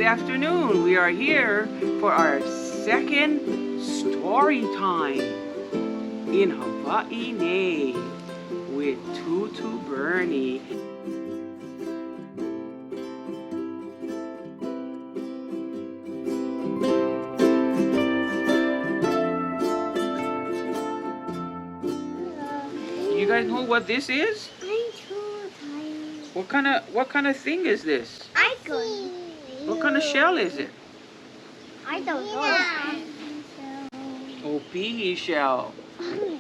afternoon. We are here for our second story time in Hawaii with Tutu Bernie. You guys know what this is? I'm too tired. What kind of thing is this? I see. What kind of shell is it? I don't know. Opihi shell.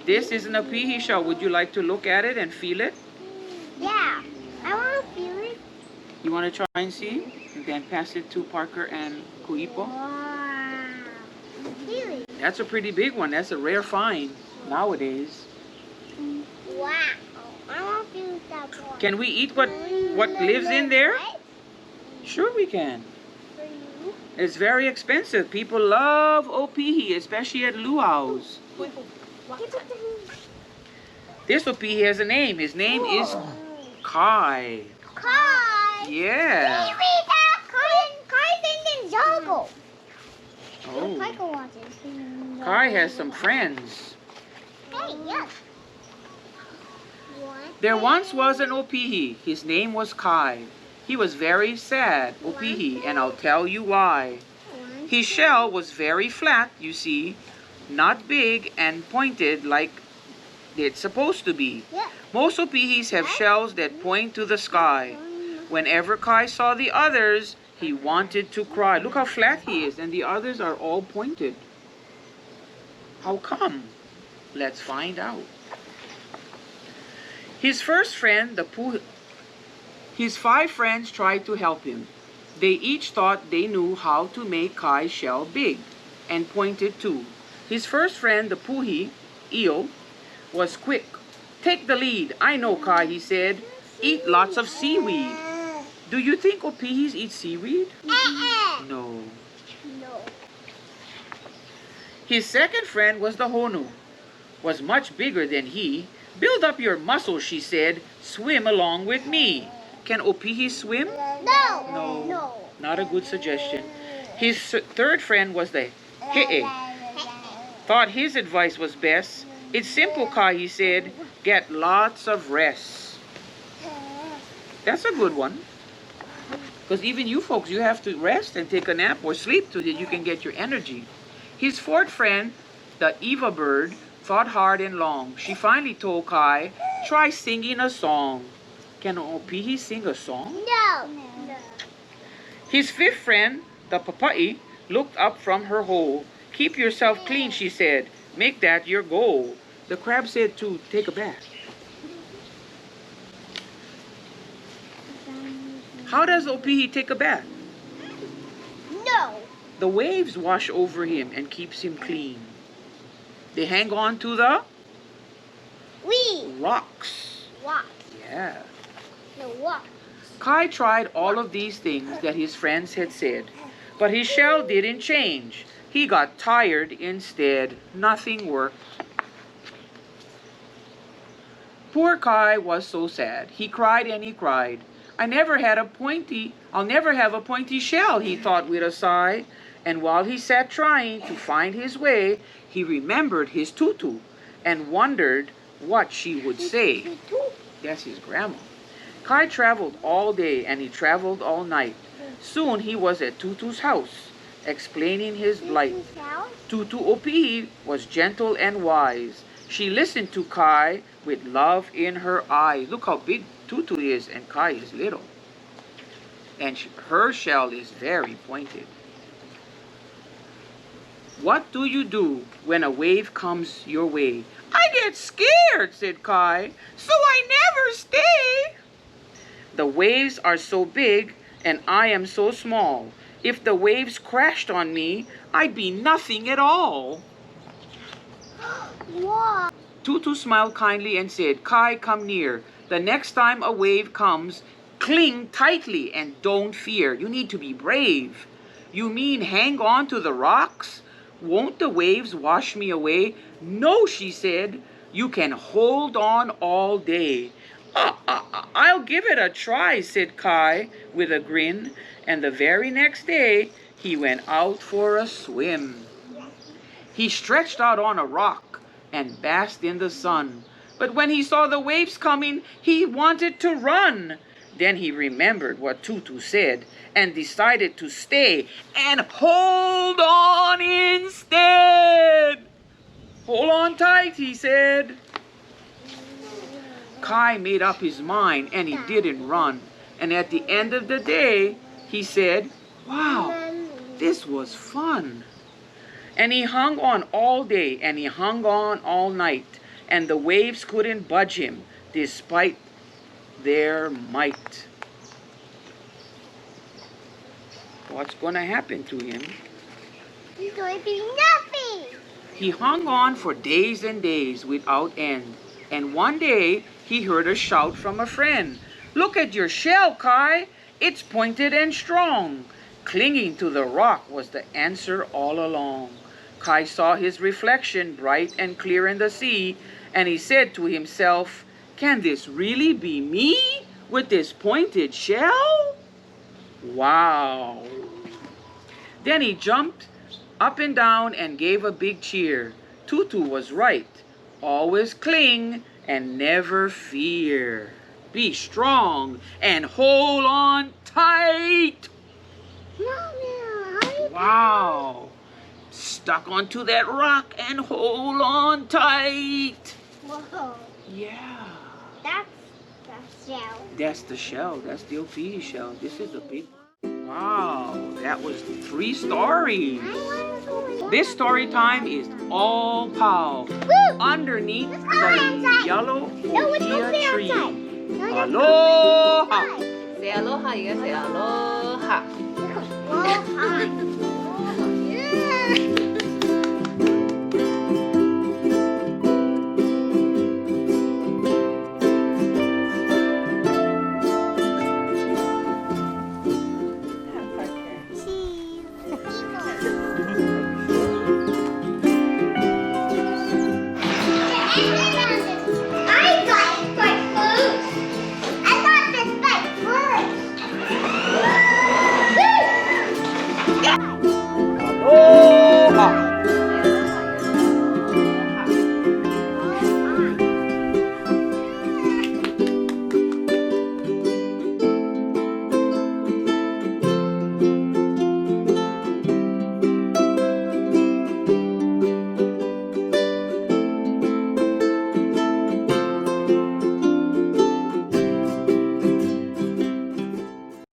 This is an Opihi shell. Would you like to look at it and feel it? Yeah, I want to feel it. You want to try and see? And then pass it to Parker and Kuipo. Wow. Feel it. That's a pretty big one. That's a rare find nowadays. Wow. I want to feel that one. Can we eat what lives in there? Sure we can. For you? It's very expensive. People love Opihi, especially at luau's. This Opihi has a name. His name is Kai. Kai. Yeah. Kai's in the jungle. Oh. Kai has some friends. Hey, yes. There once was an Opihi. His name was Kai. He was very sad, Opihi, and I'll tell you why. His shell was very flat, you see, not big and pointed like it's supposed to be. Yeah. Most Opihis have shells that point to the sky. Whenever Kai saw the others, he wanted to cry. Look how flat he is, and the others are all pointed. How come? Let's find out. His first friend, his 5 friends tried to help him. They each thought they knew how to make Kai's shell big and pointed too. His first friend, the puhi, eel, was quick. Take the lead. I know, Kai, he said. Eat lots of seaweed. Do you think Opihis eat seaweed? No. No. His second friend was the honu. Was much bigger than he. Build up your muscles, she said. Swim along with me. Can Opihi swim? No. No. Not a good suggestion. His third friend was the he'e. Thought his advice was best. It's simple, Kai, he said. Get lots of rest. That's a good one. Because even you folks, you have to rest and take a nap or sleep so that you can get your energy. His fourth friend, the Eva bird, thought hard and long. She finally told Kai, try singing a song. Can Opihi sing a song? No. His fifth friend, the papai, looked up from her hole. Keep yourself clean, she said. Make that your goal. The crab said to take a bath. How does Opihi take a bath? No. The waves wash over him and keeps him clean. They hang on to the rocks. Walk. Yeah. No, walk. Kai tried all of these things that his friends had said, but his shell didn't change. He got tired instead. Nothing worked. Poor Kai was so sad. He cried and he cried. I'll never have a pointy shell, he thought with a sigh. And while he sat trying to find his way, he remembered his Tutu and wondered what she would say. That's his grandma. Kai traveled all day and he traveled all night. Soon he was at Tutu's house, explaining his plight. Tutu Opihi was gentle and wise. She listened to Kai with love in her eyes. Look how big Tutu is and Kai is little. And her shell is very pointed. What do you do when a wave comes your way? I get scared, said Kai, so I never stay. The waves are so big and I am so small. If the waves crashed on me, I'd be nothing at all. Wow. Tutu smiled kindly and said, Kai, come near. The next time a wave comes, cling tightly and don't fear. You need to be brave. You mean hang on to the rocks? Won't the waves wash me away? No, she said. You can hold on all day. I'll give it a try, said Kai with a grin, and the very next day he went out for a swim. He stretched out on a rock and basked in the sun, but when he saw the waves coming, he wanted to run. Then he remembered what Tutu said and decided to stay and hold on instead. Hold on tight, he said. Kai made up his mind and he didn't run. And at the end of the day, he said, wow, this was fun. And he hung on all day and he hung on all night. And the waves couldn't budge him despite their might. What's going to happen to him? He's going to be nothing. He hung on for days and days without end. And one day, he heard a shout from a friend. Look at your shell, Kai. It's pointed and strong. Clinging to the rock was the answer all along. Kai saw his reflection bright and clear in the sea, and he said to himself, can this really be me with this pointed shell? Wow. Then he jumped up and down and gave a big cheer. Tutu was right. Always cling and never fear. Be strong and hold on tight. Wow. Stuck onto that rock and hold on tight. Whoa. Yeah. That's the shell. That's the shell. That's the Opihi shell. This is a big one. Wow. That was 3 stories. I want to go in. This story time is all pow. Woo! Underneath Let's go the outside. yellow No, let's go play Opihi tree. outside. No, let's go Aloha. outside. Say aloha, you say aloha. Aloha. Yeah.